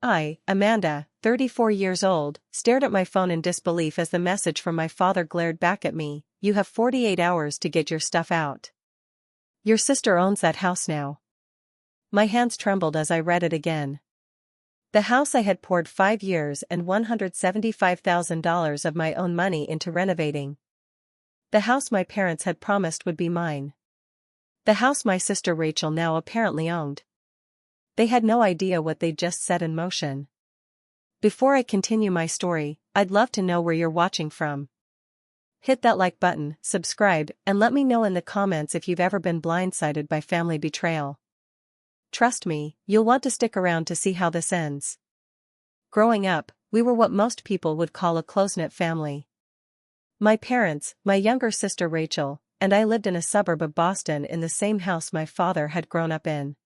I, Amanda, 34 years old, stared at my phone in disbelief as the message from my father glared back at me. You have 48 hours to get your stuff out. Your sister owns that house now. My hands trembled as I read it again. The house I had poured 5 years and $175,000 of my own money into renovating. The house my parents had promised would be mine. The house my sister Rachel now apparently owned. They had no idea what they'd just set in motion. Before I continue my story, I'd love to know where you're watching from. Hit that like button, subscribe, and let me know in the comments if you've ever been blindsided by family betrayal. Trust me, you'll want to stick around to see how this ends. Growing up, we were what most people would call a close-knit family. My parents, my younger sister Rachel, and I lived in a suburb of Boston in the same house my father had grown up in.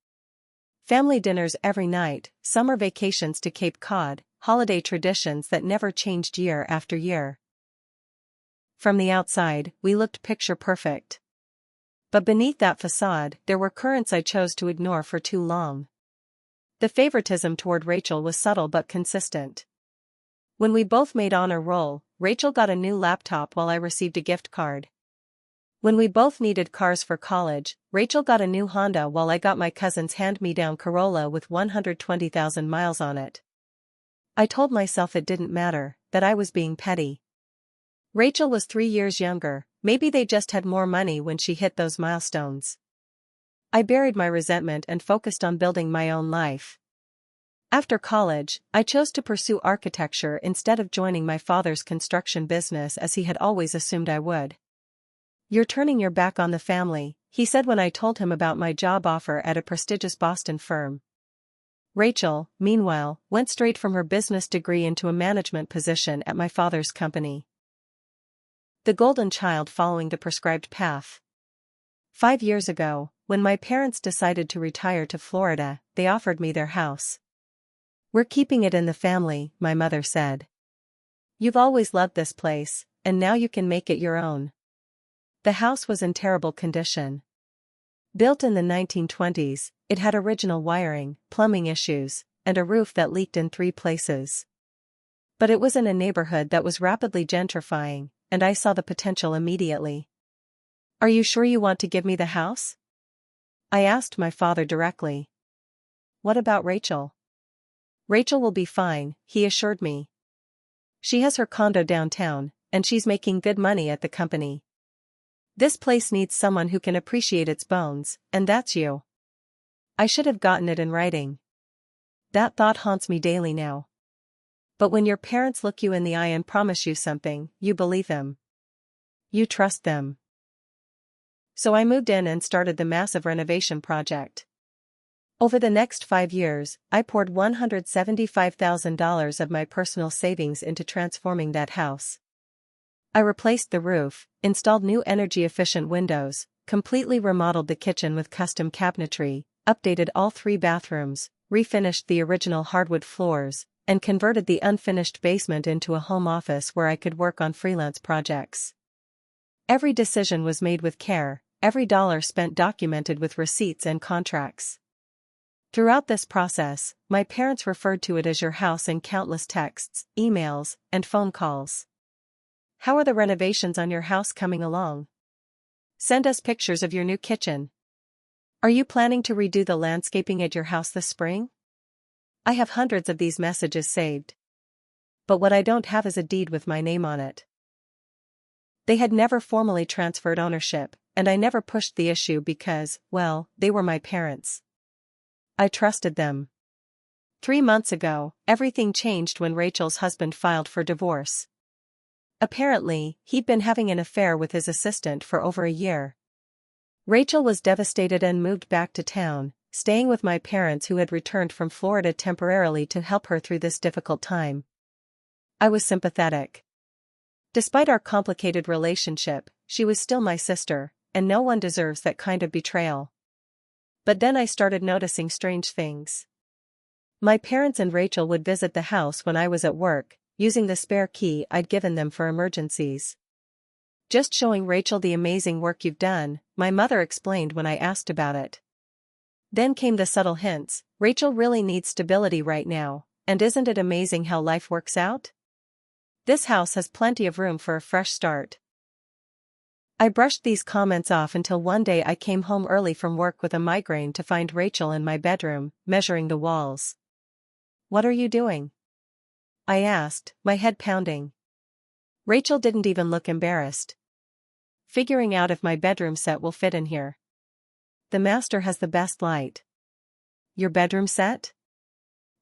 Family dinners every night, summer vacations to Cape Cod, holiday traditions that never changed year after year. From the outside, we looked picture perfect. But beneath that facade, there were currents I chose to ignore for too long. The favoritism toward Rachel was subtle but consistent. When we both made honor roll, Rachel got a new laptop while I received a gift card. When we both needed cars for college, Rachel got a new Honda while I got my cousin's hand-me-down Corolla with 120,000 miles on it. I told myself it didn't matter, that I was being petty. Rachel was 3 years younger, maybe they just had more money when she hit those milestones. I buried my resentment and focused on building my own life. After college, I chose to pursue architecture instead of joining my father's construction business as he had always assumed I would. You're turning your back on the family, he said when I told him about my job offer at a prestigious Boston firm. Rachel, meanwhile, went straight from her business degree into a management position at my father's company. The golden child following the prescribed path. 5 years ago, when my parents decided to retire to Florida, they offered me their house. We're keeping it in the family, my mother said. You've always loved this place, and now you can make it your own. The house was in terrible condition. Built in the 1920s, it had original wiring, plumbing issues, and a roof that leaked in 3 places. But it was in a neighborhood that was rapidly gentrifying, and I saw the potential immediately. Are you sure you want to give me the house? I asked my father directly. What about Rachel? Rachel will be fine, he assured me. She has her condo downtown, and she's making good money at the company. This place needs someone who can appreciate its bones, and that's you. I should have gotten it in writing. That thought haunts me daily now. But when your parents look you in the eye and promise you something, you believe them. You trust them. So I moved in and started the massive renovation project. Over the next 5 years, I poured $175,000 of my personal savings into transforming that house. I replaced the roof, installed new energy-efficient windows, completely remodeled the kitchen with custom cabinetry, updated all 3 bathrooms, refinished the original hardwood floors, and converted the unfinished basement into a home office where I could work on freelance projects. Every decision was made with care, every dollar spent documented with receipts and contracts. Throughout this process, my parents referred to it as your house in countless texts, emails, and phone calls. How are the renovations on your house coming along? Send us pictures of your new kitchen. Are you planning to redo the landscaping at your house this spring? I have hundreds of these messages saved. But what I don't have is a deed with my name on it. They had never formally transferred ownership, and I never pushed the issue because, well, they were my parents. I trusted them. 3 months ago, everything changed when Rachel's husband filed for divorce. Apparently, he'd been having an affair with his assistant for over a year. Rachel was devastated and moved back to town, staying with my parents who had returned from Florida temporarily to help her through this difficult time. I was sympathetic. Despite our complicated relationship, she was still my sister, and no one deserves that kind of betrayal. But then I started noticing strange things. My parents and Rachel would visit the house when I was at work, using the spare key I'd given them for emergencies. Just showing Rachel the amazing work you've done, my mother explained when I asked about it. Then came the subtle hints, Rachel really needs stability right now, And isn't it amazing how life works out? This house has plenty of room for a fresh start. I brushed these comments off until one day I came home early from work with a migraine to find Rachel in my bedroom, measuring the walls. "What are you doing?" I asked, my head pounding. Rachel didn't even look embarrassed. "Figuring out if my bedroom set will fit in here. The master has the best light." "Your bedroom set?"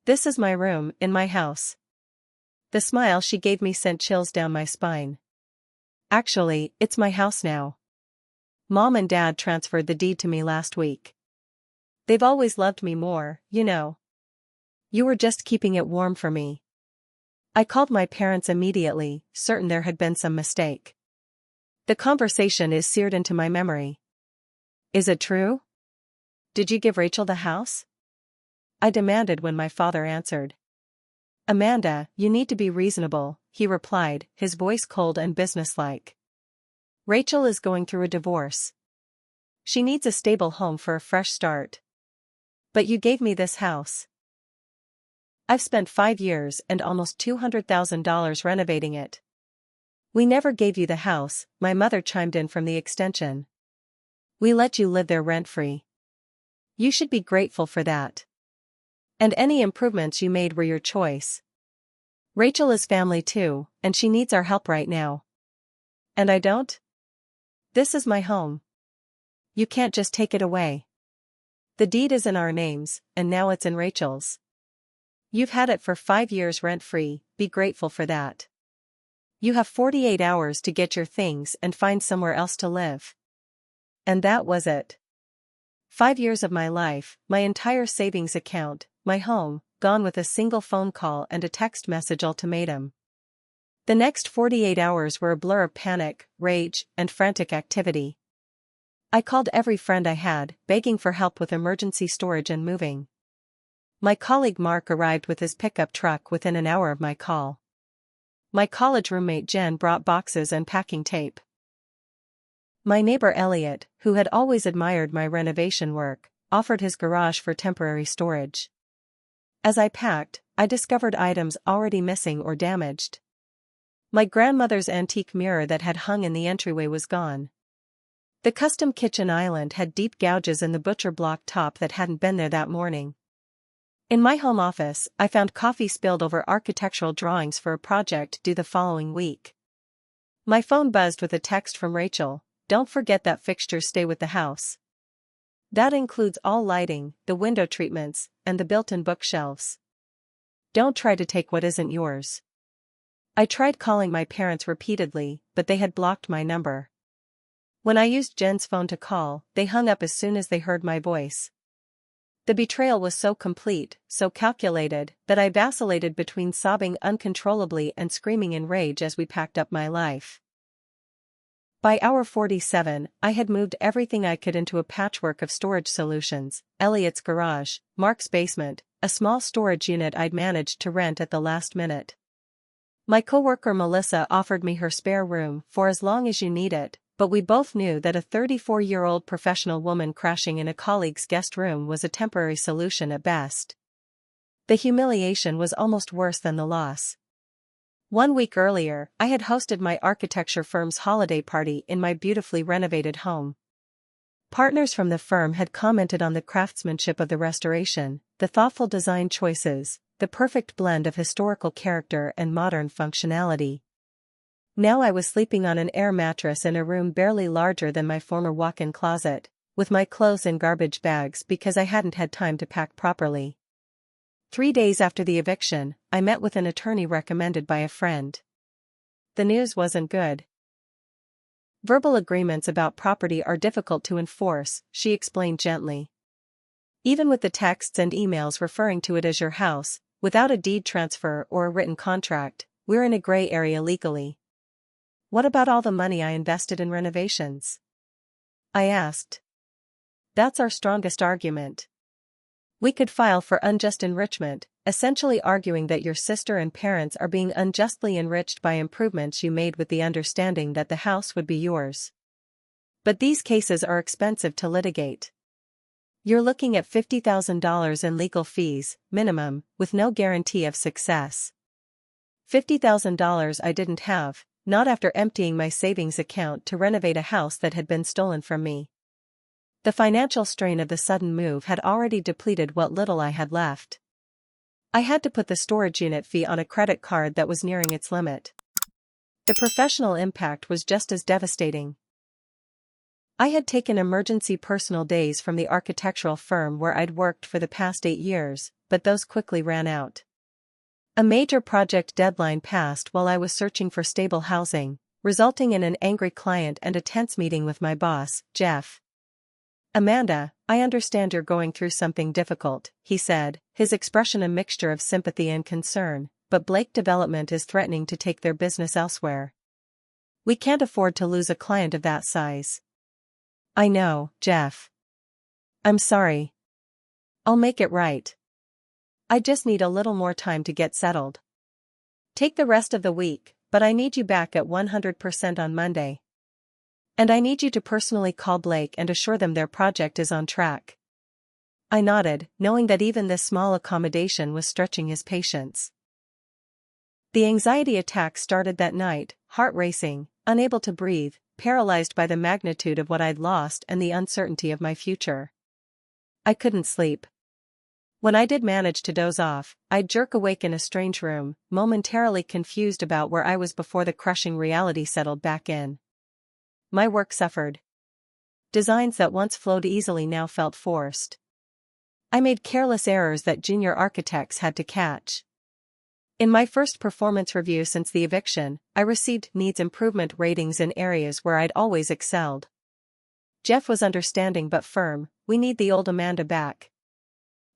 "This is my room, in my house." The smile she gave me sent chills down my spine. "Actually, it's my house now. Mom and Dad transferred the deed to me last week. They've always loved me more, you know. You were just keeping it warm for me." I called my parents immediately, certain there had been some mistake. The conversation is seared into my memory. "Is it true? Did you give Rachel the house?" I demanded when my father answered. "Amanda, you need to be reasonable," he replied, his voice cold and businesslike. "Rachel is going through a divorce. She needs a stable home for a fresh start. But you gave me this house. I've spent 5 years and almost $200,000 renovating it." "We never gave you the house," my mother chimed in from the extension. "We let you live there rent-free. You should be grateful for that. And any improvements you made were your choice. Rachel is family too, and she needs our help right now. And I don't? This is my home. You can't just take it away. The deed is in our names, and now it's in Rachel's. You've had it for 5 years rent-free, be grateful for that. You have 48 hours to get your things and find somewhere else to live." And that was it. 5 years of my life, my entire savings account, my home, gone with a single phone call and a text message ultimatum. The next 48 hours were a blur of panic, rage, and frantic activity. I called every friend I had, begging for help with emergency storage and moving. My colleague Mark arrived with his pickup truck within an hour of my call. My college roommate Jen brought boxes and packing tape. My neighbor Elliot, who had always admired my renovation work, offered his garage for temporary storage. As I packed, I discovered items already missing or damaged. My grandmother's antique mirror that had hung in the entryway was gone. The custom kitchen island had deep gouges in the butcher block top that hadn't been there that morning. In my home office, I found coffee spilled over architectural drawings for a project due the following week. My phone buzzed with a text from Rachel: "Don't forget that fixtures stay with the house. That includes all lighting, the window treatments, and the built-in bookshelves. Don't try to take what isn't yours." I tried calling my parents repeatedly, but they had blocked my number. When I used Jen's phone to call, they hung up as soon as they heard my voice. The betrayal was so complete, so calculated, that I vacillated between sobbing uncontrollably and screaming in rage as we packed up my life. By hour 47, I had moved everything I could into a patchwork of storage solutions: Elliot's garage, Mark's basement, a small storage unit I'd managed to rent at the last minute. My coworker Melissa offered me her spare room for as long as you need it, but we both knew that a 34-year-old professional woman crashing in a colleague's guest room was a temporary solution at best. The humiliation was almost worse than the loss. 1 week earlier, I had hosted my architecture firm's holiday party in my beautifully renovated home. Partners from the firm had commented on the craftsmanship of the restoration, the thoughtful design choices, the perfect blend of historical character and modern functionality. Now I was sleeping on an air mattress in a room barely larger than my former walk-in closet, with my clothes in garbage bags because I hadn't had time to pack properly. 3 days after the eviction, I met with an attorney recommended by a friend. The news wasn't good. "Verbal agreements about property are difficult to enforce," she explained gently. "Even with the texts and emails referring to it as your house, without a deed transfer or a written contract, we're in a gray area legally." "What about all the money I invested in renovations?" I asked. "That's our strongest argument. We could file for unjust enrichment, essentially arguing that your sister and parents are being unjustly enriched by improvements you made with the understanding that the house would be yours. But these cases are expensive to litigate. You're looking at $50,000 in legal fees, minimum, with no guarantee of success. $50,000 I didn't have, not after emptying my savings account to renovate a house that had been stolen from me. The financial strain of the sudden move had already depleted what little I had left. I had to put the storage unit fee on a credit card that was nearing its limit. The professional impact was just as devastating. I had taken emergency personal days from the architectural firm where I'd worked for the past 8 years, but those quickly ran out. A major project deadline passed while I was searching for stable housing, resulting in an angry client and a tense meeting with my boss, Jeff. "Amanda, I understand you're going through something difficult," he said, his expression a mixture of sympathy and concern, "but Blake Development is threatening to take their business elsewhere. We can't afford to lose a client of that size." "I know, Jeff. I'm sorry. I'll make it right. I just need a little more time to get settled. Take the rest of the week, but I need you back at 100% on Monday. And I need you to personally call Blake and assure them their project is on track." I nodded, knowing that even this small accommodation was stretching his patience. The anxiety attack started that night, heart racing, unable to breathe, paralyzed by the magnitude of what I'd lost and the uncertainty of my future. I couldn't sleep. When I did manage to doze off, I'd jerk awake in a strange room, momentarily confused about where I was before the crushing reality settled back in. My work suffered. Designs that once flowed easily now felt forced. I made careless errors that junior architects had to catch. In my first performance review since the eviction, I received needs improvement ratings in areas where I'd always excelled. Jeff was understanding but firm. "We need the old Amanda back.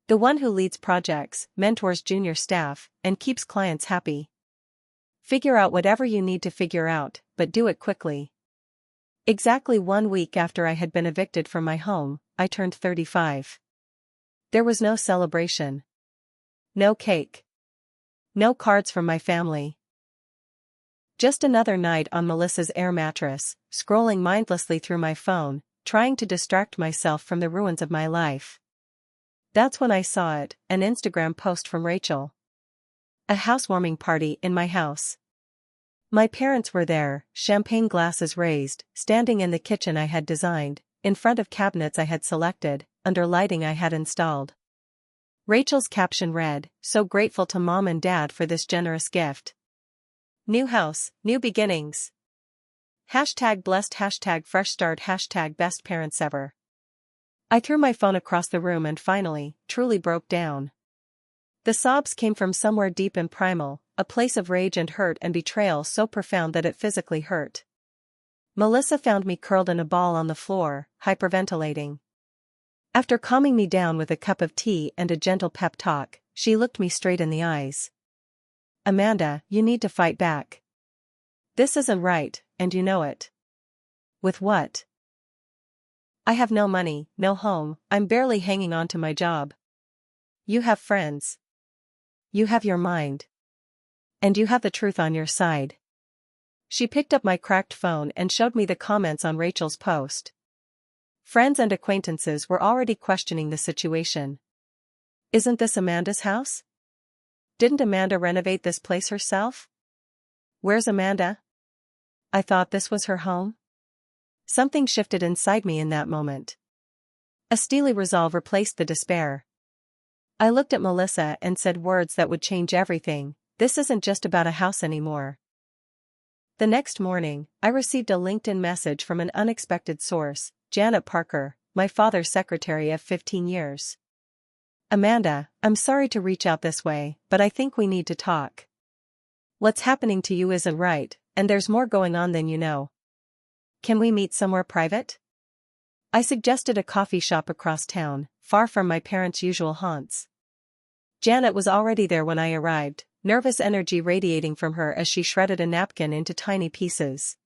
The one who leads projects, mentors junior staff, and keeps clients happy. Figure out whatever you need to figure out, but do it quickly." Exactly 1 week after I had been evicted from my home, I turned 35. There was no celebration. No cake. No cards from my family. Just another night on Melissa's air mattress, scrolling mindlessly through my phone, trying to distract myself from the ruins of my life. That's when I saw it, an Instagram post from Rachel. A housewarming party in my house. My parents were there, champagne glasses raised, standing in the kitchen I had designed, in front of cabinets I had selected, under lighting I had installed. Rachel's caption read, "So grateful to Mom and Dad for this generous gift. New house, new beginnings. #blessed, #fresh start, #best parents ever." I threw my phone across the room and finally, truly broke down. The sobs came from somewhere deep and primal, a place of rage and hurt and betrayal so profound that it physically hurt. Melissa found me curled in a ball on the floor, hyperventilating. After calming me down with a cup of tea and a gentle pep talk, she looked me straight in the eyes. "Amanda, you need to fight back. This isn't right, and you know it." "With what?" "I have no money, no home, I'm barely hanging on to my job. You have friends. You have your mind. And you have the truth on your side." She picked up my cracked phone and showed me the comments on Rachel's post. Friends and acquaintances were already questioning the situation. "Isn't this Amanda's house? Didn't Amanda renovate this place herself? Where's Amanda? I thought this was her home?" Something shifted inside me in that moment. A steely resolve replaced the despair. I looked at Melissa and said words that would change everything. "This isn't just about a house anymore." The next morning, I received a LinkedIn message from an unexpected source, Janet Parker, my father's secretary of 15 years. "Amanda, I'm sorry to reach out this way, but I think we need to talk. What's happening to you isn't right, and there's more going on than you know. Can we meet somewhere private?" I suggested a coffee shop across town, far from my parents' usual haunts. Janet was already there when I arrived, nervous energy radiating from her as she shredded a napkin into tiny pieces.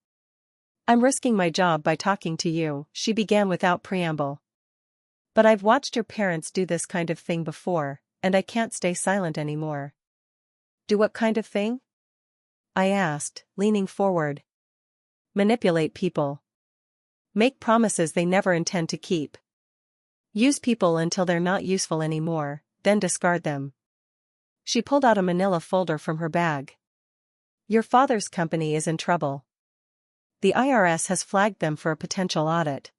"I'm risking my job by talking to you," she began without preamble. "But I've watched your parents do this kind of thing before, and I can't stay silent anymore." "Do what kind of thing?" I asked, leaning forward. "Manipulate people. Make promises they never intend to keep. Use people until they're not useful anymore, then discard them. She pulled out a manila folder from her bag. Your father's company is in trouble. The IRS has flagged them for a potential audit.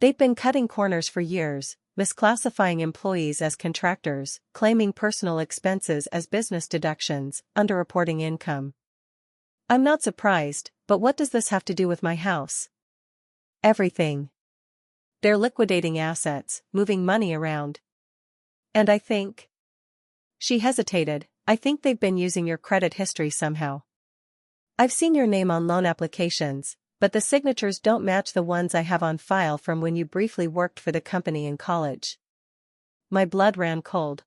They've been cutting corners for years, misclassifying employees as contractors, claiming personal expenses as business deductions, underreporting income. I'm not surprised, but what does this have to do with my house? Everything. They're liquidating assets, moving money around. And I think. She hesitated. I think they've been using your credit history somehow. I've seen your name on loan applications, but the signatures don't match the ones I have on file from when you briefly worked for the company in college. My blood ran cold.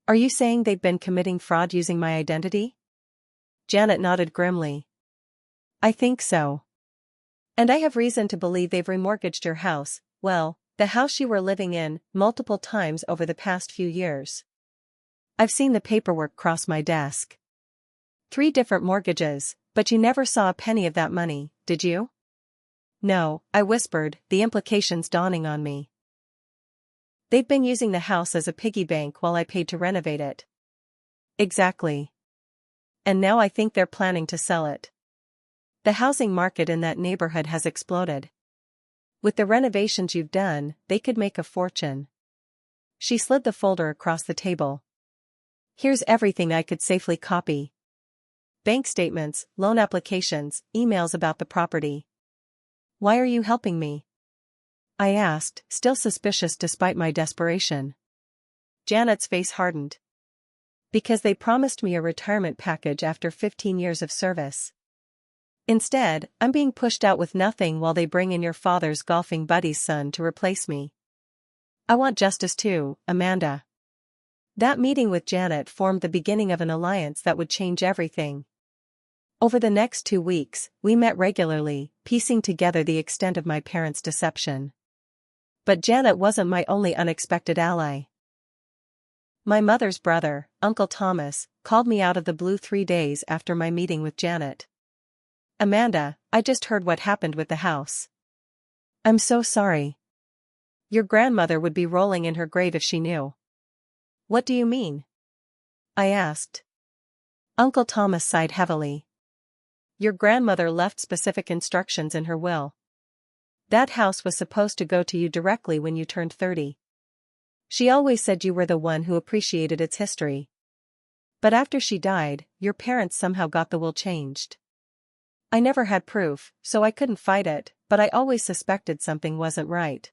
Are you saying they've been committing fraud using my identity? Janet nodded grimly. I think so. And I have reason to believe they've remortgaged your house, well, the house you were living in, multiple times over the past few years. I've seen the paperwork cross my desk. 3 different mortgages, but you never saw a penny of that money, did you? No, I whispered, the implications dawning on me. They've been using the house as a piggy bank while I paid to renovate it. Exactly. And now I think they're planning to sell it. The housing market in that neighborhood has exploded. With the renovations you've done, they could make a fortune. She slid the folder across the table. Here's everything I could safely copy. Bank statements, loan applications, emails about the property. Why are you helping me? I asked, still suspicious despite my desperation. Janet's face hardened. Because they promised me a retirement package after 15 years of service. Instead, I'm being pushed out with nothing while they bring in your father's golfing buddy's son to replace me. I want justice too, Amanda. That meeting with Janet formed the beginning of an alliance that would change everything. Over the next 2 weeks, we met regularly, piecing together the extent of my parents' deception. But Janet wasn't my only unexpected ally. My mother's brother, Uncle Thomas, called me out of the blue 3 days after my meeting with Janet. Amanda, I just heard what happened with the house. I'm so sorry. Your grandmother would be rolling in her grave if she knew. What do you mean? I asked. Uncle Thomas sighed heavily. Your grandmother left specific instructions in her will. That house was supposed to go to you directly when you turned 30. She always said you were the one who appreciated its history. But after she died, your parents somehow got the will changed. I never had proof, so I couldn't fight it, but I always suspected something wasn't right.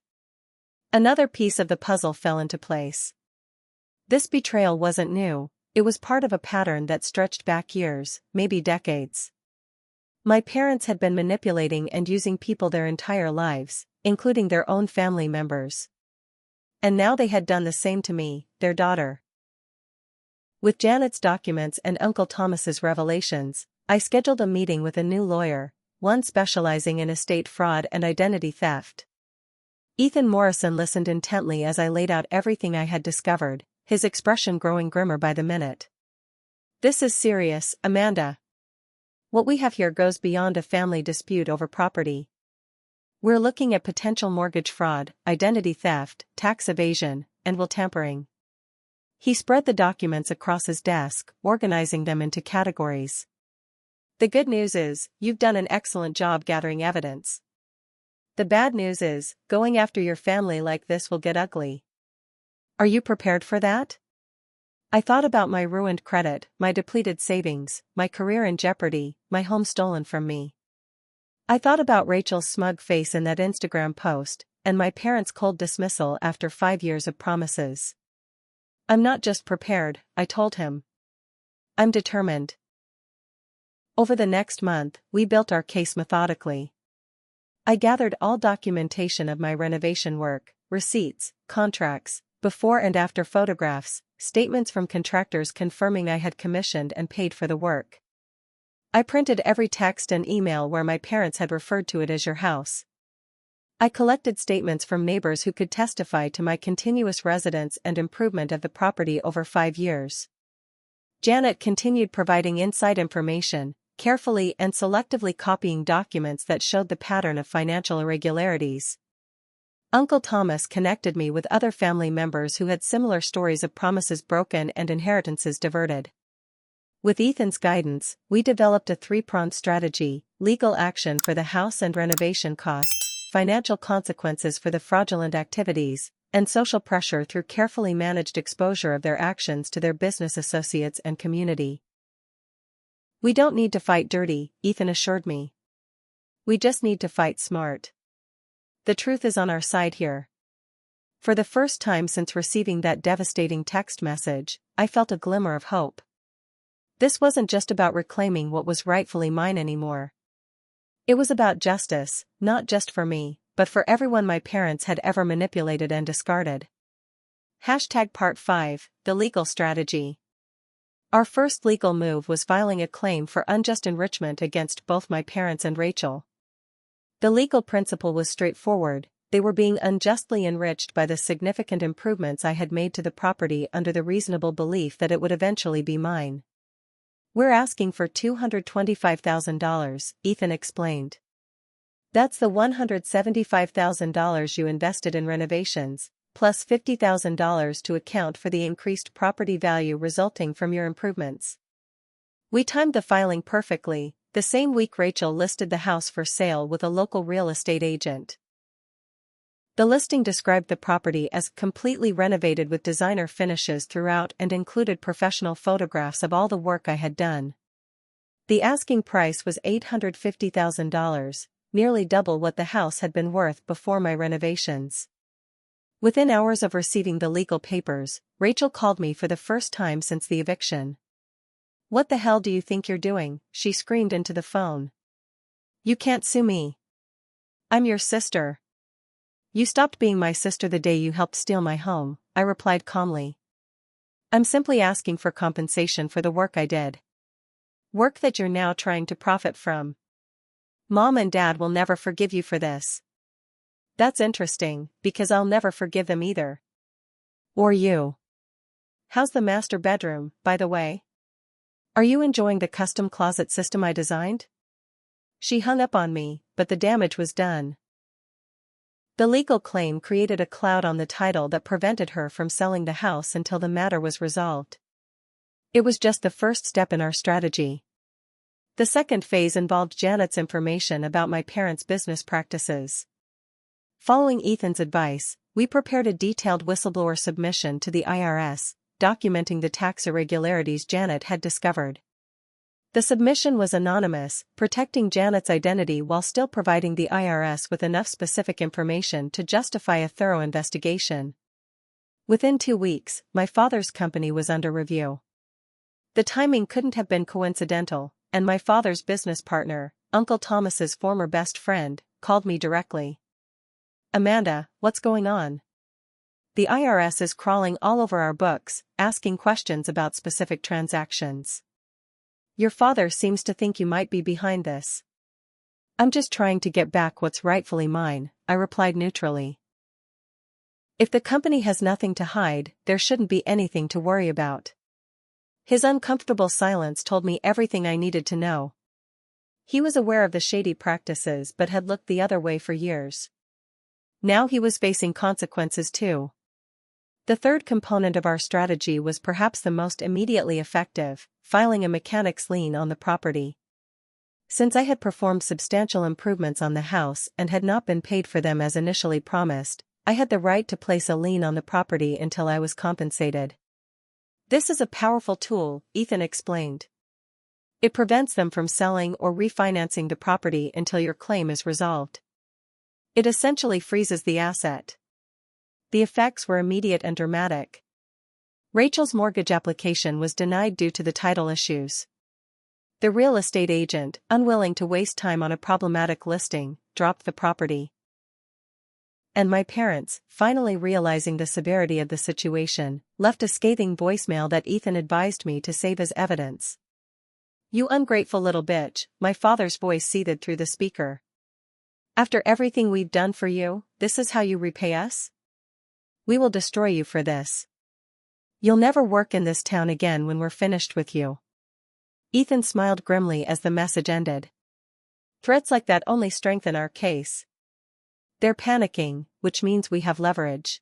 Another piece of the puzzle fell into place. This betrayal wasn't new, it was part of a pattern that stretched back years, maybe decades. My parents had been manipulating and using people their entire lives, including their own family members. And now they had done the same to me, their daughter. With Janet's documents and Uncle Thomas's revelations, I scheduled a meeting with a new lawyer, one specializing in estate fraud and identity theft. Ethan Morrison listened intently as I laid out everything I had discovered, his expression growing grimmer by the minute. This is serious, Amanda. What we have here goes beyond a family dispute over property. We're looking at potential mortgage fraud, identity theft, tax evasion, and will tampering. He spread the documents across his desk, organizing them into categories. The good news is, you've done an excellent job gathering evidence. The bad news is, going after your family like this will get ugly. Are you prepared for that? I thought about my ruined credit, my depleted savings, my career in jeopardy, my home stolen from me. I thought about Rachel's smug face in that Instagram post, and my parents' cold dismissal after 5 years of promises. I'm not just prepared, I told him. I'm determined. Over the next month, we built our case methodically. I gathered all documentation of my renovation work, receipts, contracts, before and after photographs, statements from contractors confirming I had commissioned and paid for the work. I printed every text and email where my parents had referred to it as your house. I collected statements from neighbors who could testify to my continuous residence and improvement of the property over 5 years. Janet continued providing inside information, carefully and selectively copying documents that showed the pattern of financial irregularities. Uncle Thomas connected me with other family members who had similar stories of promises broken and inheritances diverted. With Ethan's guidance, we developed a three-pronged strategy: legal action for the house and renovation costs, financial consequences for the fraudulent activities, and social pressure through carefully managed exposure of their actions to their business associates and community. "We don't need to fight dirty," Ethan assured me. "We just need to fight smart. The truth is on our side here." For the first time since receiving that devastating text message, I felt a glimmer of hope. This wasn't just about reclaiming what was rightfully mine anymore. It was about justice, not just for me, but for everyone my parents had ever manipulated and discarded. Part 5, The Legal Strategy. Our first legal move was filing a claim for unjust enrichment against both my parents and Rachel. The legal principle was straightforward: they were being unjustly enriched by the significant improvements I had made to the property under the reasonable belief that it would eventually be mine. "We're asking for $225,000, Ethan explained. "That's the $175,000 you invested in renovations, plus $50,000 to account for the increased property value resulting from your improvements." We timed the filing perfectly. The same week Rachel listed the house for sale with a local real estate agent. The listing described the property as completely renovated with designer finishes throughout and included professional photographs of all the work I had done. The asking price was $850,000, nearly double what the house had been worth before my renovations. Within hours of receiving the legal papers, Rachel called me for the first time since the eviction. "What the hell do you think you're doing?" she screamed into the phone. "You can't sue me. I'm your sister." "You stopped being my sister the day you helped steal my home," I replied calmly. "I'm simply asking for compensation for the work I did. Work that you're now trying to profit from. Mom and Dad will never forgive you for this." "That's interesting, because I'll never forgive them either. Or you. How's the master bedroom, by the way? Are you enjoying the custom closet system I designed?" She hung up on me, but the damage was done. The legal claim created a cloud on the title that prevented her from selling the house until the matter was resolved. It was just the first step in our strategy. The second phase involved Janet's information about my parents' business practices. Following Ethan's advice, we prepared a detailed whistleblower submission to the IRS, documenting the tax irregularities Janet had discovered. The submission was anonymous, protecting Janet's identity while still providing the IRS with enough specific information to justify a thorough investigation. Within 2 weeks, my father's company was under review. The timing couldn't have been coincidental, and my father's business partner, Uncle Thomas's former best friend, called me directly. "Amanda, what's going on? The IRS is crawling all over our books, asking questions about specific transactions. Your father seems to think you might be behind this." "I'm just trying to get back what's rightfully mine," I replied neutrally. "If the company has nothing to hide, there shouldn't be anything to worry about." His uncomfortable silence told me everything I needed to know. He was aware of the shady practices but had looked the other way for years. Now he was facing consequences too. The third component of our strategy was perhaps the most immediately effective: filing a mechanic's lien on the property. Since I had performed substantial improvements on the house and had not been paid for them as initially promised, I had the right to place a lien on the property until I was compensated. "This is a powerful tool," Ethan explained. "It prevents them from selling or refinancing the property until your claim is resolved. It essentially freezes the asset." The effects were immediate and dramatic. Rachel's mortgage application was denied due to the title issues. The real estate agent, unwilling to waste time on a problematic listing, dropped the property. And my parents, finally realizing the severity of the situation, left a scathing voicemail that Ethan advised me to save as evidence. "You ungrateful little bitch," my father's voice seethed through the speaker. "After everything we've done for you, this is how you repay us? We will destroy you for this. You'll never work in this town again when we're finished with you." Ethan smiled grimly as the message ended. "Threats like that only strengthen our case. They're panicking, which means we have leverage.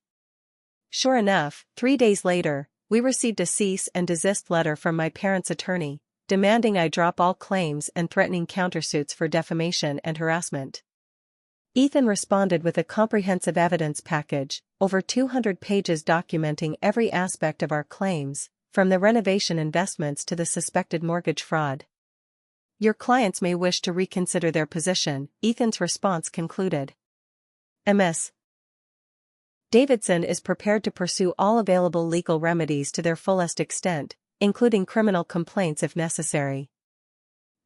Sure enough, 3 days later, we received a cease and desist letter from my parents' attorney, demanding I drop all claims and threatening countersuits for defamation and harassment. Ethan responded with a comprehensive evidence package, over 200 pages documenting every aspect of our claims, from the renovation investments to the suspected mortgage fraud. Your clients may wish to reconsider their position, Ethan's response concluded. Ms. Davidson is prepared to pursue all available legal remedies to their fullest extent, including criminal complaints if necessary.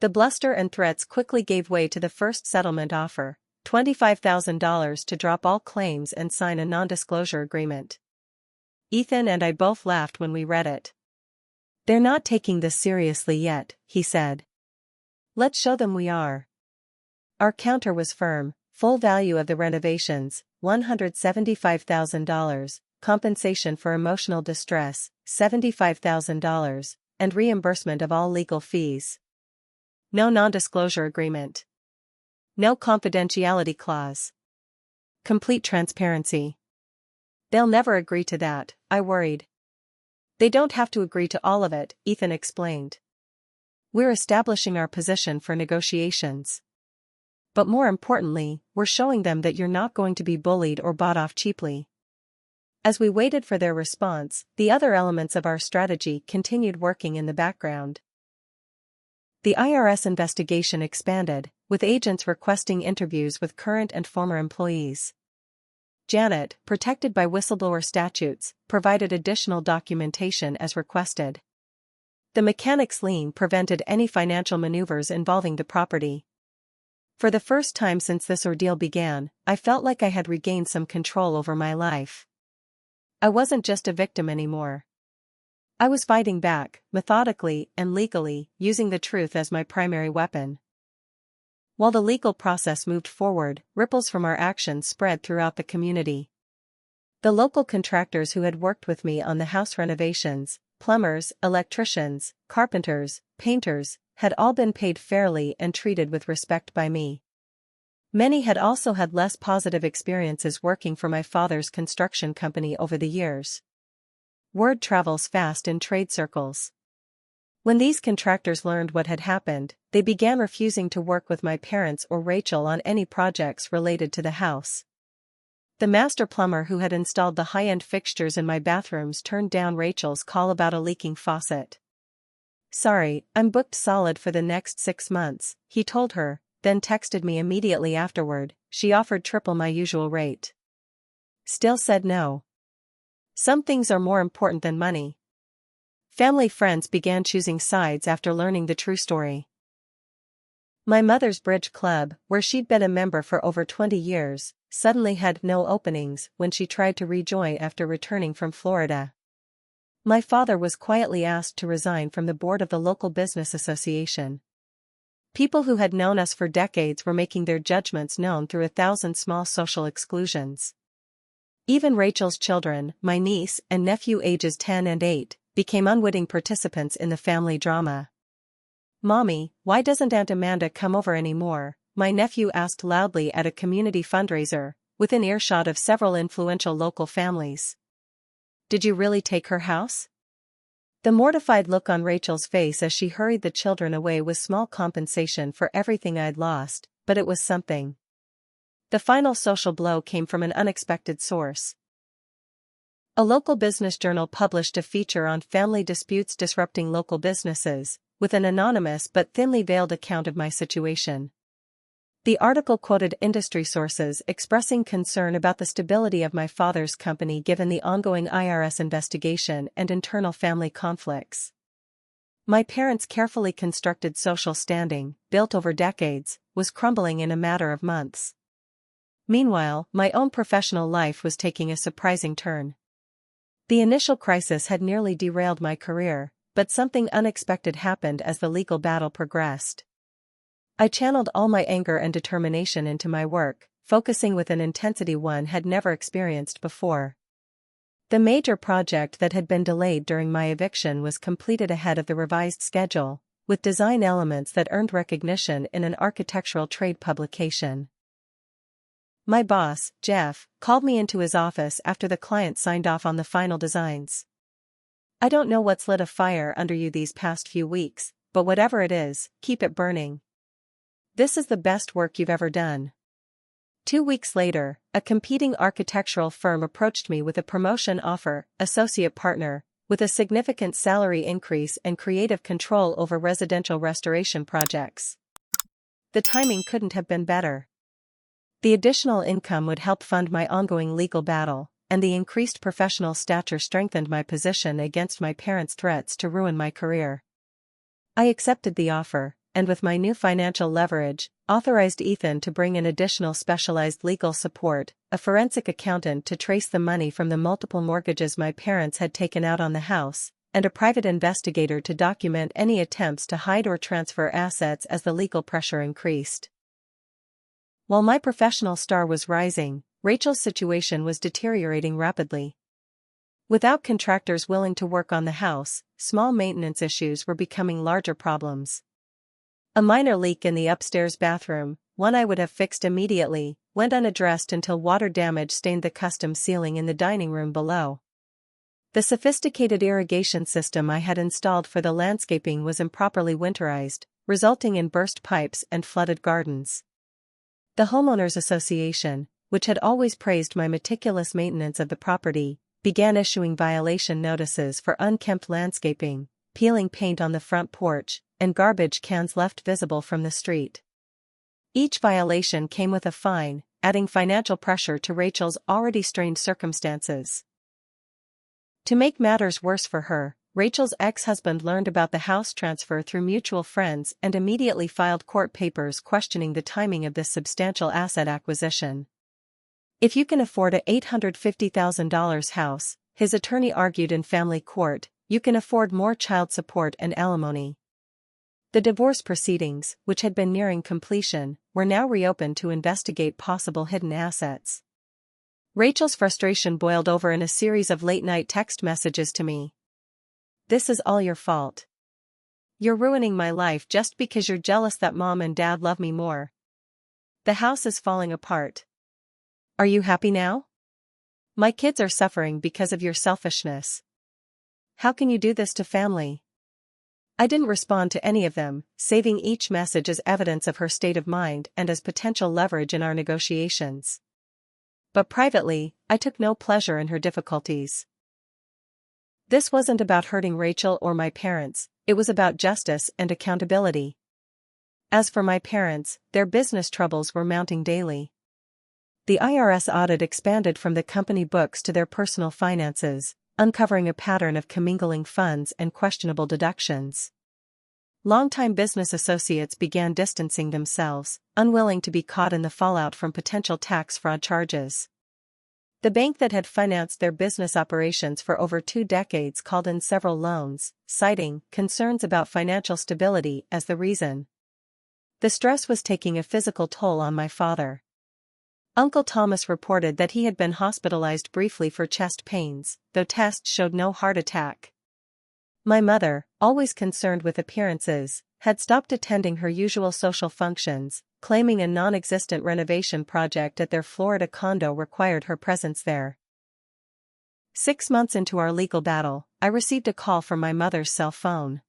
The bluster and threats quickly gave way to the first settlement offer, $25,000 to drop all claims and sign a non-disclosure agreement. Ethan and I both laughed when we read it. They're not taking this seriously yet, he said. Let's show them we are. Our counter was firm: full value of the renovations, $175,000, compensation for emotional distress, $75,000, and reimbursement of all legal fees. No non-disclosure agreement. No confidentiality clause. Complete transparency. They'll never agree to that, I worried. They don't have to agree to all of it, Ethan explained. We're establishing our position for negotiations. But more importantly, we're showing them that you're not going to be bullied or bought off cheaply. As we waited for their response, the other elements of our strategy continued working in the background. The IRS investigation expanded, with agents requesting interviews with current and former employees. Janet, protected by whistleblower statutes, provided additional documentation as requested. The mechanic's lien prevented any financial maneuvers involving the property. For the first time since this ordeal began, I felt like I had regained some control over my life. I wasn't just a victim anymore. I was fighting back, methodically and legally, using the truth as my primary weapon. While the legal process moved forward, ripples from our actions spread throughout the community. The local contractors who had worked with me on the house renovations, plumbers, electricians, carpenters, painters, had all been paid fairly and treated with respect by me. Many had also had less positive experiences working for my father's construction company over the years. Word travels fast in trade circles. When these contractors learned what had happened, they began refusing to work with my parents or Rachel on any projects related to the house. The master plumber who had installed the high-end fixtures in my bathrooms turned down Rachel's call about a leaking faucet. Sorry, I'm booked solid for the next 6 months, he told her, then texted me immediately afterward. She offered triple my usual rate. Still said no. Some things are more important than money. Family friends began choosing sides after learning the true story. My mother's bridge club, where she'd been a member for over 20 years, suddenly had no openings when she tried to rejoin after returning from Florida. My father was quietly asked to resign from the board of the local business association. People who had known us for decades were making their judgments known through 1,000 small social exclusions. Even Rachel's children, my niece and nephew ages 10 and 8, became unwitting participants in the family drama. "Mommy, why doesn't Aunt Amanda come over anymore?" my nephew asked loudly at a community fundraiser, within earshot of several influential local families. "Did you really take her house?" The mortified look on Rachel's face as she hurried the children away was small compensation for everything I'd lost, but it was something. The final social blow came from an unexpected source. A local business journal published a feature on family disputes disrupting local businesses, with an anonymous but thinly veiled account of my situation. The article quoted industry sources expressing concern about the stability of my father's company given the ongoing IRS investigation and internal family conflicts. My parents' carefully constructed social standing, built over decades, was crumbling in a matter of months. Meanwhile, my own professional life was taking a surprising turn. The initial crisis had nearly derailed my career, but something unexpected happened as the legal battle progressed. I channeled all my anger and determination into my work, focusing with an intensity one had never experienced before. The major project that had been delayed during my eviction was completed ahead of the revised schedule, with design elements that earned recognition in an architectural trade publication. My boss, Jeff, called me into his office after the client signed off on the final designs. "I don't know what's lit a fire under you these past few weeks, but whatever it is, keep it burning. This is the best work you've ever done." 2 weeks later, a competing architectural firm approached me with a promotion offer, associate partner, with a significant salary increase and creative control over residential restoration projects. The timing couldn't have been better. The additional income would help fund my ongoing legal battle, and the increased professional stature strengthened my position against my parents' threats to ruin my career. I accepted the offer, and with my new financial leverage, authorized Ethan to bring in additional specialized legal support, a forensic accountant to trace the money from the multiple mortgages my parents had taken out on the house, and a private investigator to document any attempts to hide or transfer assets as the legal pressure increased. While my professional star was rising, Rachel's situation was deteriorating rapidly. Without contractors willing to work on the house, small maintenance issues were becoming larger problems. A minor leak in the upstairs bathroom, one I would have fixed immediately, went unaddressed until water damage stained the custom ceiling in the dining room below. The sophisticated irrigation system I had installed for the landscaping was improperly winterized, resulting in burst pipes and flooded gardens. The homeowners association, which had always praised my meticulous maintenance of the property, began issuing violation notices for unkempt landscaping, peeling paint on the front porch, and garbage cans left visible from the street. Each violation came with a fine, adding financial pressure to Rachel's already strained circumstances. To make matters worse for her, Rachel's ex-husband learned about the house transfer through mutual friends and immediately filed court papers questioning the timing of this substantial asset acquisition. "If you can afford a $850,000 house," his attorney argued in family court, "you can afford more child support and alimony." The divorce proceedings, which had been nearing completion, were now reopened to investigate possible hidden assets. Rachel's frustration boiled over in a series of late-night text messages to me. "This is all your fault. You're ruining my life just because you're jealous that Mom and Dad love me more. The house is falling apart. Are you happy now? My kids are suffering because of your selfishness. How can you do this to family?" I didn't respond to any of them, saving each message as evidence of her state of mind and as potential leverage in our negotiations. But privately, I took no pleasure in her difficulties. This wasn't about hurting Rachel or my parents, it was about justice and accountability. As for my parents, their business troubles were mounting daily. The IRS audit expanded from the company books to their personal finances, uncovering a pattern of commingling funds and questionable deductions. Longtime business associates began distancing themselves, unwilling to be caught in the fallout from potential tax fraud charges. The bank that had financed their business operations for over 2 decades called in several loans, citing concerns about financial stability as the reason. The stress was taking a physical toll on my father. Uncle Thomas reported that he had been hospitalized briefly for chest pains, though tests showed no heart attack. My mother, always concerned with appearances, had stopped attending her usual social functions, claiming a non-existent renovation project at their Florida condo required her presence there. 6 months into our legal battle, I received a call from my mother's cell phone.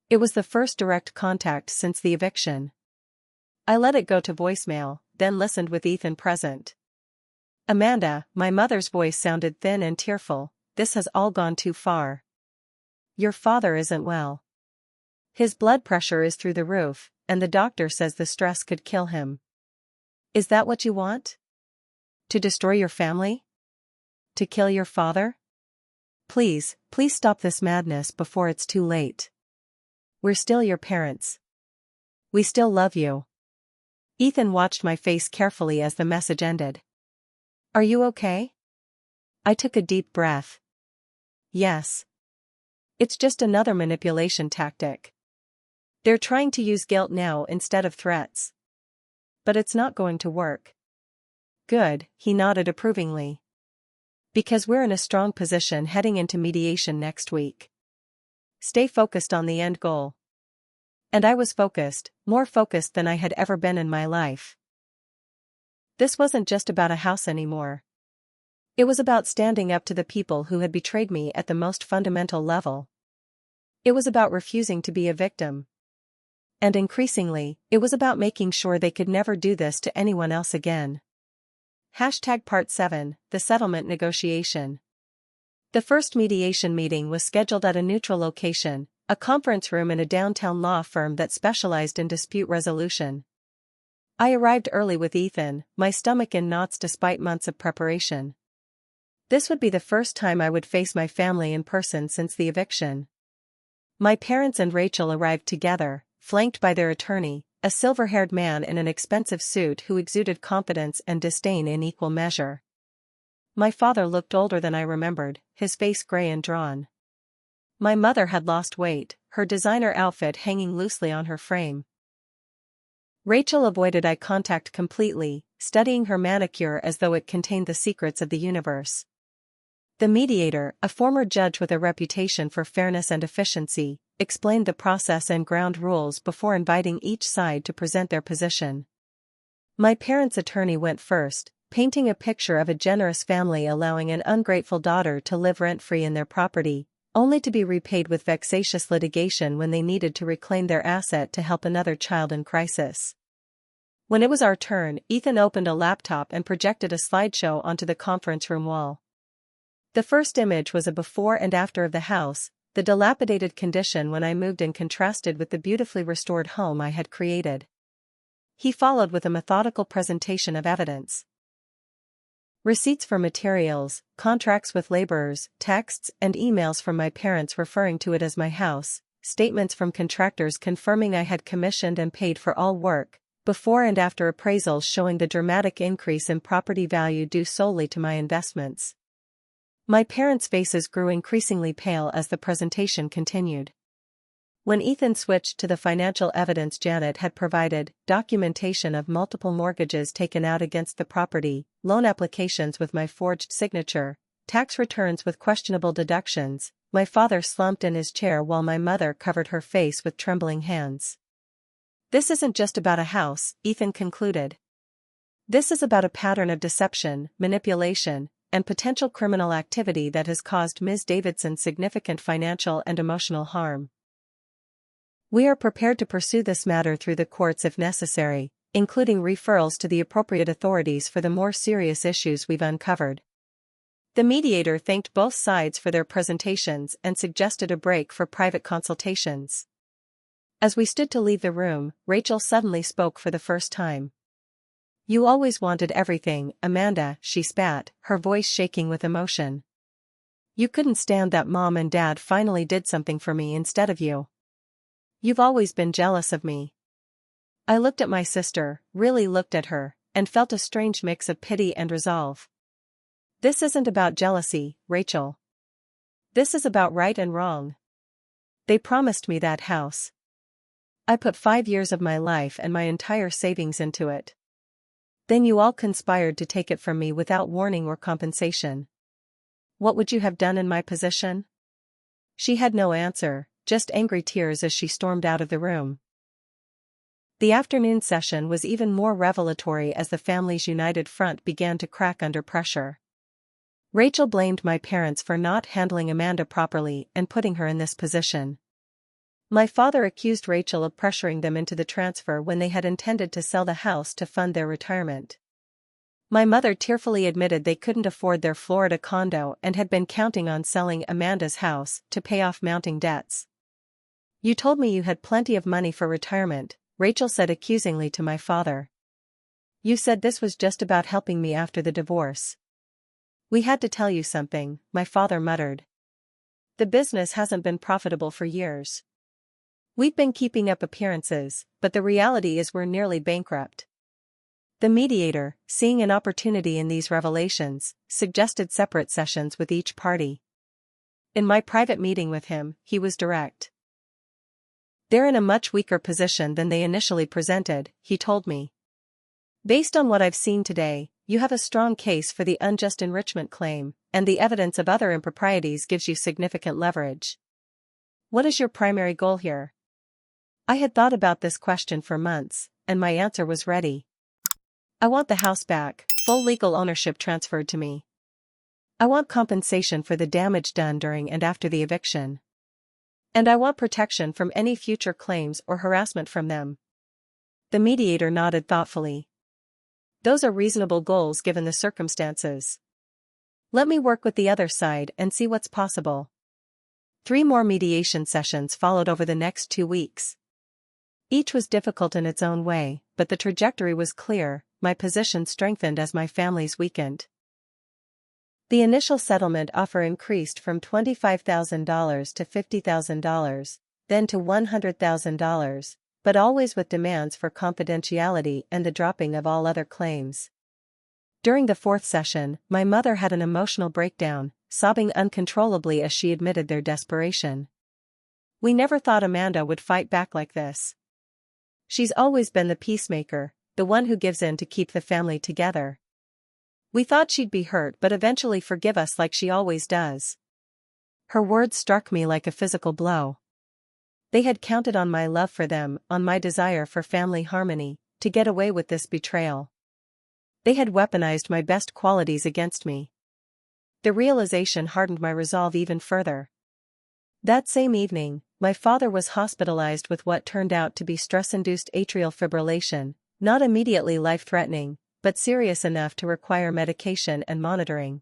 It was the first direct contact since the eviction. I let it go to voicemail, then listened with Ethan present. "Amanda," my mother's voice sounded thin and tearful, "this has all gone too far. Your father isn't well. His blood pressure is through the roof, and the doctor says the stress could kill him. Is that what you want? To destroy your family? To kill your father? Please, please stop this madness before it's too late. We're still your parents. We still love you." Ethan watched my face carefully as the message ended. "Are you okay?" I took a deep breath. "Yes. It's just another manipulation tactic. They're trying to use guilt now instead of threats. But it's not going to work." "Good," he nodded approvingly. "Because we're in a strong position heading into mediation next week. Stay focused on the end goal." And I was focused, more focused than I had ever been in my life. This wasn't just about a house anymore. It was about standing up to the people who had betrayed me at the most fundamental level. It was about refusing to be a victim. And increasingly, it was about making sure they could never do this to anyone else again. Part 7, The Settlement Negotiation. The first mediation meeting was scheduled at a neutral location, a conference room in a downtown law firm that specialized in dispute resolution. I arrived early with Ethan, my stomach in knots despite months of preparation. This would be the first time I would face my family in person since the eviction. My parents and Rachel arrived together, flanked by their attorney, a silver-haired man in an expensive suit who exuded confidence and disdain in equal measure. My father looked older than I remembered, his face gray and drawn. My mother had lost weight, her designer outfit hanging loosely on her frame. Rachel avoided eye contact completely, studying her manicure as though it contained the secrets of the universe. The mediator, a former judge with a reputation for fairness and efficiency, explained the process and ground rules before inviting each side to present their position. My parents' attorney went first, painting a picture of a generous family allowing an ungrateful daughter to live rent-free in their property, only to be repaid with vexatious litigation when they needed to reclaim their asset to help another child in crisis. When it was our turn, Ethan opened a laptop and projected a slideshow onto the conference room wall. The first image was a before and after of the house, the dilapidated condition when I moved in contrasted with the beautifully restored home I had created. He followed with a methodical presentation of evidence. Receipts for materials, contracts with laborers, texts and emails from my parents referring to it as my house, statements from contractors confirming I had commissioned and paid for all work, before and after appraisals showing the dramatic increase in property value due solely to my investments. My parents' faces grew increasingly pale as the presentation continued. When Ethan switched to the financial evidence Janet had provided, documentation of multiple mortgages taken out against the property, loan applications with my forged signature, tax returns with questionable deductions, my father slumped in his chair while my mother covered her face with trembling hands. This isn't just about a house, Ethan concluded. This is about a pattern of deception, manipulation, and potential criminal activity that has caused Ms. Davidson significant financial and emotional harm. We are prepared to pursue this matter through the courts if necessary, including referrals to the appropriate authorities for the more serious issues we've uncovered. The mediator thanked both sides for their presentations and suggested a break for private consultations. As we stood to leave the room, Rachel suddenly spoke for the first time. "You always wanted everything, Amanda," she spat, her voice shaking with emotion. "You couldn't stand that Mom and Dad finally did something for me instead of you. You've always been jealous of me." I looked at my sister, really looked at her, and felt a strange mix of pity and resolve. This isn't about jealousy, Rachel. This is about right and wrong. They promised me that house. I put 5 years of my life and my entire savings into it. Then you all conspired to take it from me without warning or compensation. What would you have done in my position? She had no answer, just angry tears as she stormed out of the room. The afternoon session was even more revelatory as the family's united front began to crack under pressure. Rachel blamed my parents for not handling Amanda properly and putting her in this position. My father accused Rachel of pressuring them into the transfer when they had intended to sell the house to fund their retirement. My mother tearfully admitted they couldn't afford their Florida condo and had been counting on selling Amanda's house to pay off mounting debts. "You told me you had plenty of money for retirement," Rachel said accusingly to my father. "You said this was just about helping me after the divorce." "We had to tell you something," my father muttered. "The business hasn't been profitable for years. We've been keeping up appearances, but the reality is we're nearly bankrupt." The mediator, seeing an opportunity in these revelations, suggested separate sessions with each party. In my private meeting with him, he was direct. "They're in a much weaker position than they initially presented," he told me. "Based on what I've seen today, you have a strong case for the unjust enrichment claim, and the evidence of other improprieties gives you significant leverage. What is your primary goal here?" I had thought about this question for months, and my answer was ready. I want the house back, full legal ownership transferred to me. I want compensation for the damage done during and after the eviction. And I want protection from any future claims or harassment from them. The mediator nodded thoughtfully. Those are reasonable goals given the circumstances. Let me work with the other side and see what's possible. 3 more mediation sessions followed over the next 2 weeks. Each was difficult in its own way, but the trajectory was clear, my position strengthened as my family's weakened. The initial settlement offer increased from $25,000 to $50,000, then to $100,000, but always with demands for confidentiality and the dropping of all other claims. During the 4th session, my mother had an emotional breakdown, sobbing uncontrollably as she admitted their desperation. We never thought Amanda would fight back like this. She's always been the peacemaker, the one who gives in to keep the family together. We thought she'd be hurt but eventually forgive us like she always does. Her words struck me like a physical blow. They had counted on my love for them, on my desire for family harmony, to get away with this betrayal. They had weaponized my best qualities against me. The realization hardened my resolve even further. That same evening, my father was hospitalized with what turned out to be stress-induced atrial fibrillation, not immediately life-threatening, but serious enough to require medication and monitoring.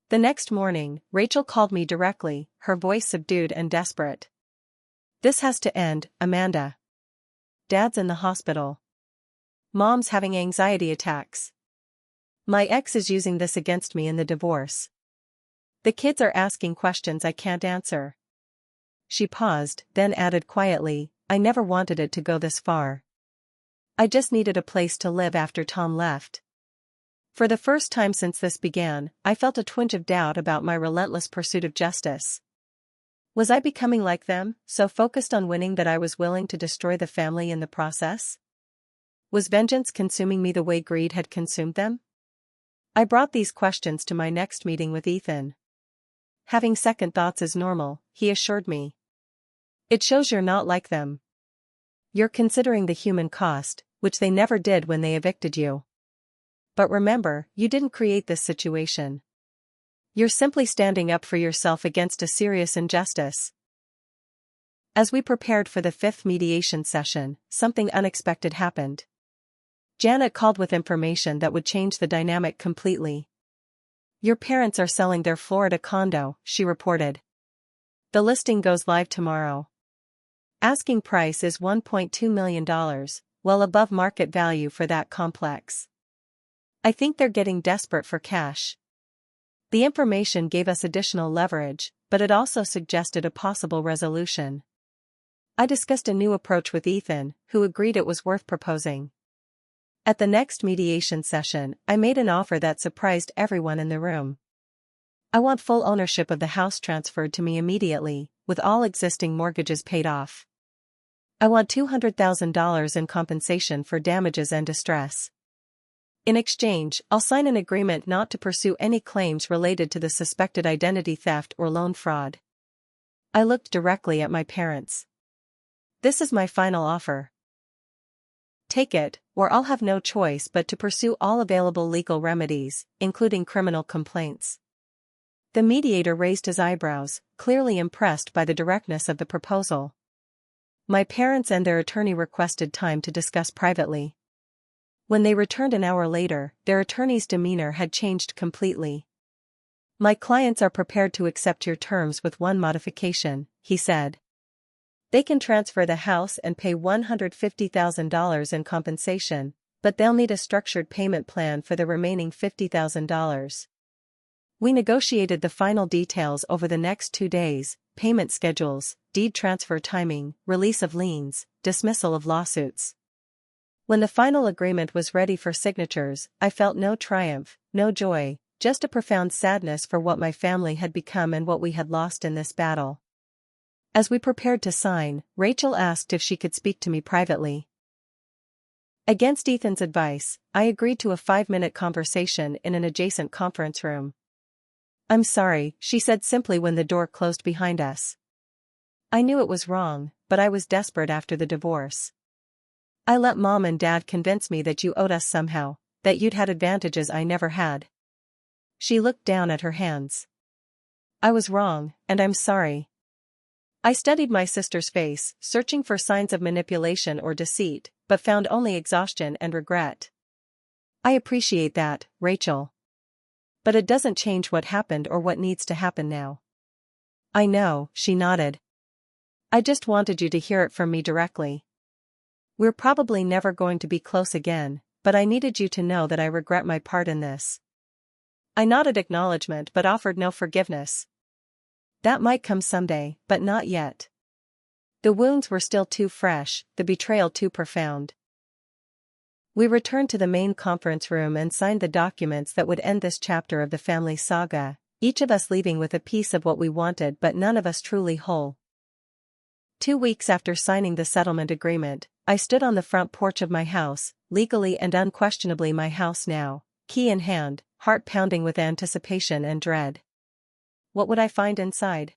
The next morning, Rachel called me directly, her voice subdued and desperate. "This has to end, Amanda. Dad's in the hospital. Mom's having anxiety attacks. My ex is using this against me in the divorce. The kids are asking questions I can't answer." She paused, then added quietly, "I never wanted it to go this far. I just needed a place to live after Tom left." For the first time since this began, I felt a twinge of doubt about my relentless pursuit of justice. Was I becoming like them, so focused on winning that I was willing to destroy the family in the process? Was vengeance consuming me the way greed had consumed them? I brought these questions to my next meeting with Ethan. "Having second thoughts is normal," he assured me. "It shows you're not like them. You're considering the human cost, which they never did when they evicted you. But remember, you didn't create this situation. You're simply standing up for yourself against a serious injustice." As we prepared for the 5th mediation session, something unexpected happened. Janet called with information that would change the dynamic completely. "Your parents are selling their Florida condo," she reported. "The listing goes live tomorrow. Asking price is $1.2 million, well above market value for that complex. I think they're getting desperate for cash." The information gave us additional leverage, but it also suggested a possible resolution. I discussed a new approach with Ethan, who agreed it was worth proposing. At the next mediation session, I made an offer that surprised everyone in the room. I want full ownership of the house transferred to me immediately, with all existing mortgages paid off. I want $200,000 in compensation for damages and distress. In exchange, I'll sign an agreement not to pursue any claims related to the suspected identity theft or loan fraud. I looked directly at my parents. "This is my final offer. Take it, or I'll have no choice but to pursue all available legal remedies, including criminal complaints." The mediator raised his eyebrows, clearly impressed by the directness of the proposal. My parents and their attorney requested time to discuss privately. When they returned an hour later, their attorney's demeanor had changed completely. "My clients are prepared to accept your terms with one modification," he said. "They can transfer the house and pay $150,000 in compensation, but they'll need a structured payment plan for the remaining $50,000. We negotiated the final details over the next 2 days: payment schedules, deed transfer timing, release of liens, dismissal of lawsuits. When the final agreement was ready for signatures, I felt no triumph, no joy, just a profound sadness for what my family had become and what we had lost in this battle. As we prepared to sign, Rachel asked if she could speak to me privately. Against Ethan's advice, I agreed to a 5-minute conversation in an adjacent conference room. "I'm sorry," she said simply when the door closed behind us. I knew it was wrong, but I was desperate after the divorce. I let Mom and Dad convince me that you owed us somehow, that you'd had advantages I never had. She looked down at her hands. I was wrong, and I'm sorry. I studied my sister's face, searching for signs of manipulation or deceit, but found only exhaustion and regret. I appreciate that, Rachel. But it doesn't change what happened or what needs to happen now. I know, she nodded. I just wanted you to hear it from me directly. We're probably never going to be close again, but I needed you to know that I regret my part in this. I nodded acknowledgement but offered no forgiveness. That might come someday, but not yet. The wounds were still too fresh, the betrayal too profound. We returned to the main conference room and signed the documents that would end this chapter of the family saga, each of us leaving with a piece of what we wanted but none of us truly whole. 2 weeks after signing the settlement agreement, I stood on the front porch of my house, legally and unquestionably my house now, key in hand, heart pounding with anticipation and dread. What would I find inside?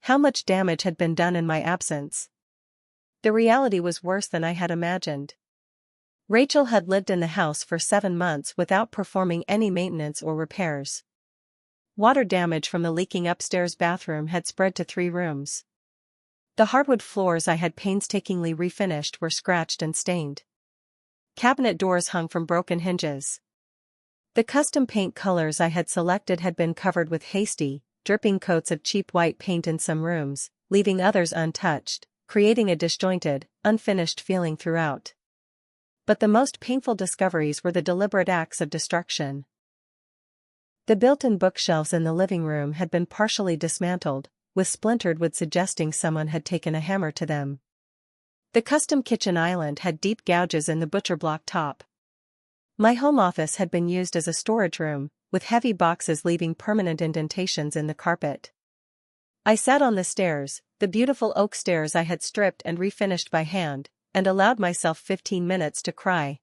How much damage had been done in my absence? The reality was worse than I had imagined. Rachel had lived in the house for 7 months without performing any maintenance or repairs. Water damage from the leaking upstairs bathroom had spread to 3 rooms. The hardwood floors I had painstakingly refinished were scratched and stained. Cabinet doors hung from broken hinges. The custom paint colors I had selected had been covered with hasty, dripping coats of cheap white paint in some rooms, leaving others untouched, creating a disjointed, unfinished feeling throughout. But the most painful discoveries were the deliberate acts of destruction. The built-in bookshelves in the living room had been partially dismantled, with splintered wood suggesting someone had taken a hammer to them. The custom kitchen island had deep gouges in the butcher block top. My home office had been used as a storage room, with heavy boxes leaving permanent indentations in the carpet. I sat on the stairs, the beautiful oak stairs I had stripped and refinished by hand, and allowed myself 15 minutes to cry.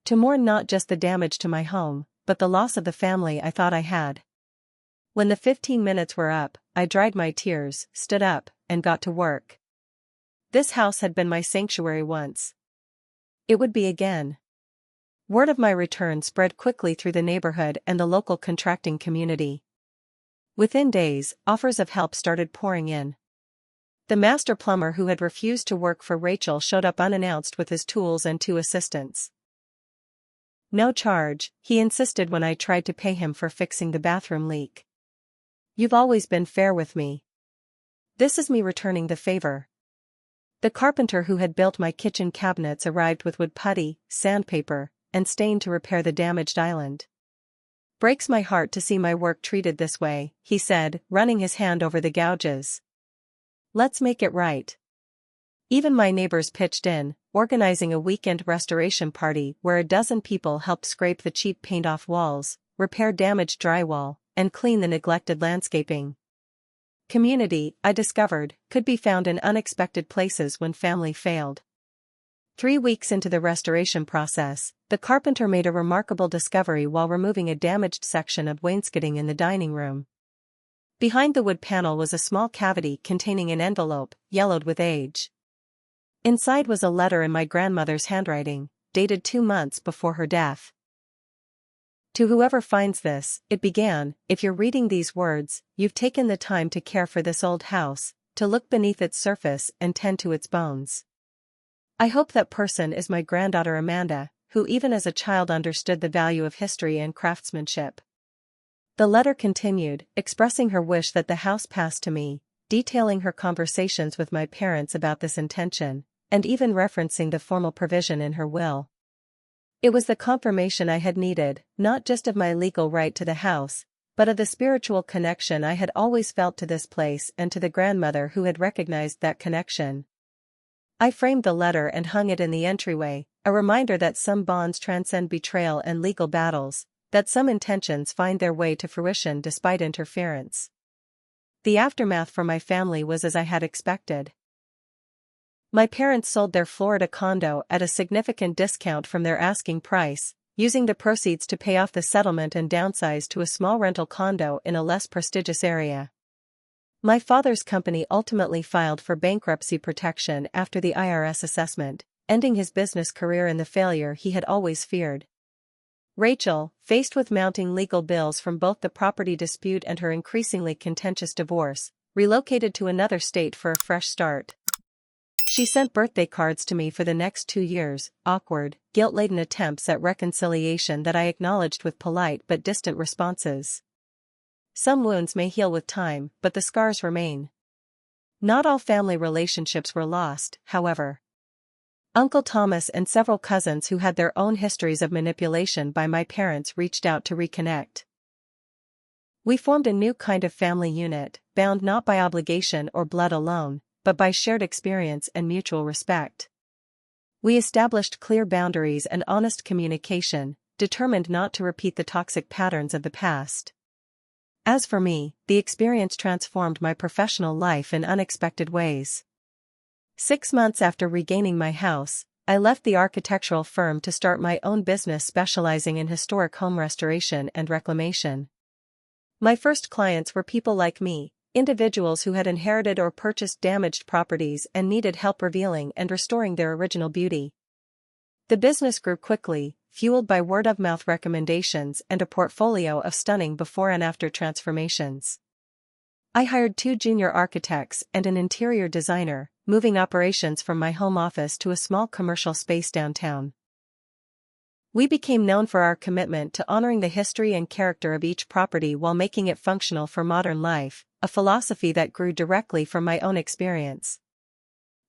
To mourn not just the damage to my home, but the loss of the family I thought I had. When the 15 minutes were up, I dried my tears, stood up, and got to work. This house had been my sanctuary once. It would be again. Word of my return spread quickly through the neighborhood and the local contracting community. Within days, offers of help started pouring in. The master plumber who had refused to work for Rachel showed up unannounced with his tools and 2 assistants. No charge, he insisted when I tried to pay him for fixing the bathroom leak. You've always been fair with me. This is me returning the favor. The carpenter who had built my kitchen cabinets arrived with wood putty, sandpaper, and stain to repair the damaged island. Breaks my heart to see my work treated this way, he said, running his hand over the gouges. Let's make it right. Even my neighbors pitched in, organizing a weekend restoration party where a dozen people helped scrape the cheap paint off walls, repair damaged drywall, and clean the neglected landscaping. Community, I discovered, could be found in unexpected places when family failed. 3 weeks into the restoration process, the carpenter made a remarkable discovery while removing a damaged section of wainscoting in the dining room. Behind the wood panel was a small cavity containing an envelope, yellowed with age. Inside was a letter in my grandmother's handwriting, dated 2 months before her death. To whoever finds this, it began, if you're reading these words, you've taken the time to care for this old house, to look beneath its surface and tend to its bones. I hope that person is my granddaughter Amanda, who even as a child understood the value of history and craftsmanship. The letter continued, expressing her wish that the house pass to me, detailing her conversations with my parents about this intention, and even referencing the formal provision in her will. It was the confirmation I had needed, not just of my legal right to the house, but of the spiritual connection I had always felt to this place and to the grandmother who had recognized that connection. I framed the letter and hung it in the entryway, a reminder that some bonds transcend betrayal and legal battles, that some intentions find their way to fruition despite interference. The aftermath for my family was as I had expected. My parents sold their Florida condo at a significant discount from their asking price, using the proceeds to pay off the settlement and downsize to a small rental condo in a less prestigious area. My father's company ultimately filed for bankruptcy protection after the IRS assessment, ending his business career in the failure he had always feared. Rachel, faced with mounting legal bills from both the property dispute and her increasingly contentious divorce, relocated to another state for a fresh start. She sent birthday cards to me for the next 2 years, awkward, guilt-laden attempts at reconciliation that I acknowledged with polite but distant responses. Some wounds may heal with time, but the scars remain. Not all family relationships were lost, however. Uncle Thomas and several cousins who had their own histories of manipulation by my parents reached out to reconnect. We formed a new kind of family unit, bound not by obligation or blood alone, but by shared experience and mutual respect. We established clear boundaries and honest communication, determined not to repeat the toxic patterns of the past. As for me, the experience transformed my professional life in unexpected ways. 6 months after regaining my house, I left the architectural firm to start my own business specializing in historic home restoration and reclamation. My first clients were people like me, individuals who had inherited or purchased damaged properties and needed help revealing and restoring their original beauty. The business grew quickly, fueled by word-of-mouth recommendations and a portfolio of stunning before and after transformations. I hired 2 junior architects and an interior designer, moving operations from my home office to a small commercial space downtown. We became known for our commitment to honoring the history and character of each property while making it functional for modern life, a philosophy that grew directly from my own experience.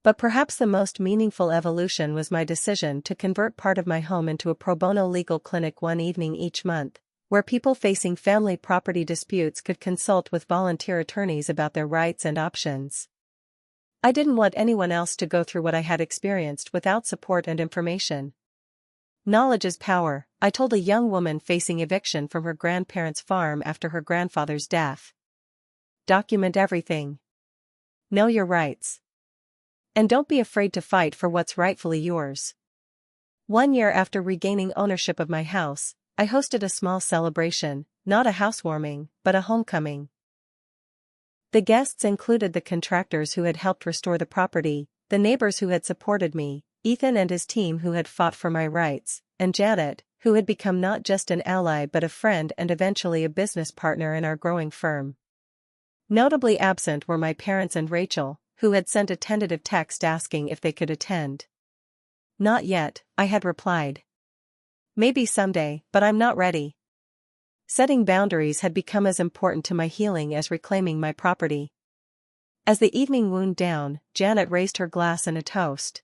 But perhaps the most meaningful evolution was my decision to convert part of my home into a pro bono legal clinic one evening each month, where people facing family property disputes could consult with volunteer attorneys about their rights and options. I didn't want anyone else to go through what I had experienced without support and information. Knowledge is power, I told a young woman facing eviction from her grandparents' farm after her grandfather's death. Document everything. Know your rights. And don't be afraid to fight for what's rightfully yours. 1 year after regaining ownership of my house, I hosted a small celebration, not a housewarming, but a homecoming. The guests included the contractors who had helped restore the property, the neighbors who had supported me, Ethan and his team who had fought for my rights, and Janet, who had become not just an ally but a friend and eventually a business partner in our growing firm. Notably absent were my parents and Rachel, who had sent a tentative text asking if they could attend. Not yet, I had replied. Maybe someday, but I'm not ready. Setting boundaries had become as important to my healing as reclaiming my property. As the evening wound down, Janet raised her glass in a toast.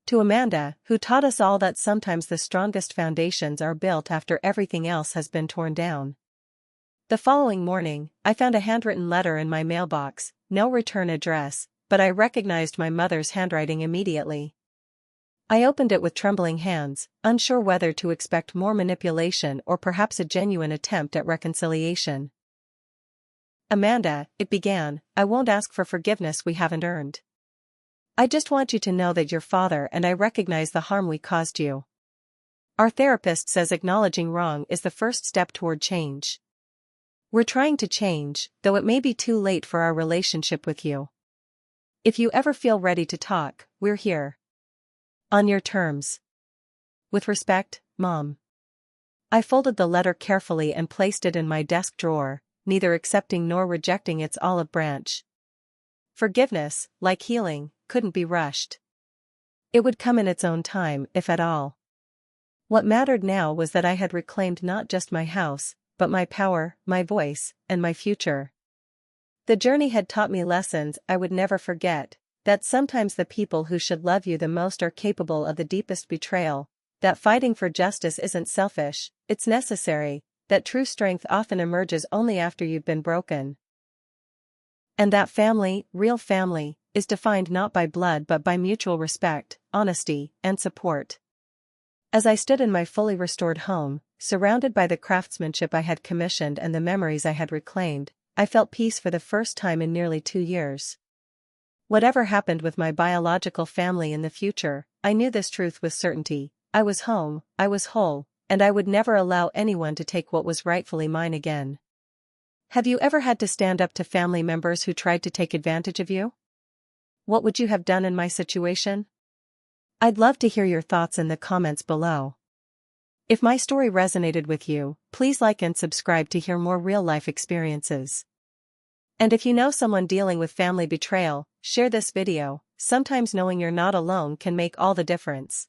To Amanda, who taught us all that sometimes the strongest foundations are built after everything else has been torn down. The following morning, I found a handwritten letter in my mailbox, no return address, but I recognized my mother's handwriting immediately. I opened it with trembling hands, unsure whether to expect more manipulation or perhaps a genuine attempt at reconciliation. Amanda, it began, I won't ask for forgiveness we haven't earned. I just want you to know that your father and I recognize the harm we caused you. Our therapist says acknowledging wrong is the first step toward change. We're trying to change, though it may be too late for our relationship with you. If you ever feel ready to talk, we're here. On your terms. With respect, Mom. I folded the letter carefully and placed it in my desk drawer, neither accepting nor rejecting its olive branch. Forgiveness, like healing, couldn't be rushed. It would come in its own time, if at all. What mattered now was that I had reclaimed not just my house, but my power, my voice, and my future. The journey had taught me lessons I would never forget, that sometimes the people who should love you the most are capable of the deepest betrayal, that fighting for justice isn't selfish, it's necessary, that true strength often emerges only after you've been broken. And that family, real family, is defined not by blood but by mutual respect, honesty, and support. As I stood in my fully restored home, surrounded by the craftsmanship I had commissioned and the memories I had reclaimed, I felt peace for the first time in nearly 2 years. Whatever happened with my biological family in the future, I knew this truth with certainty: I was home, I was whole, and I would never allow anyone to take what was rightfully mine again. Have you ever had to stand up to family members who tried to take advantage of you? What would you have done in my situation? I'd love to hear your thoughts in the comments below. If my story resonated with you, please like and subscribe to hear more real-life experiences. And if you know someone dealing with family betrayal, share this video. Sometimes knowing you're not alone can make all the difference.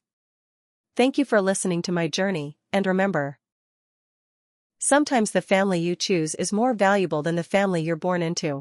Thank you for listening to my journey, and remember, sometimes the family you choose is more valuable than the family you're born into.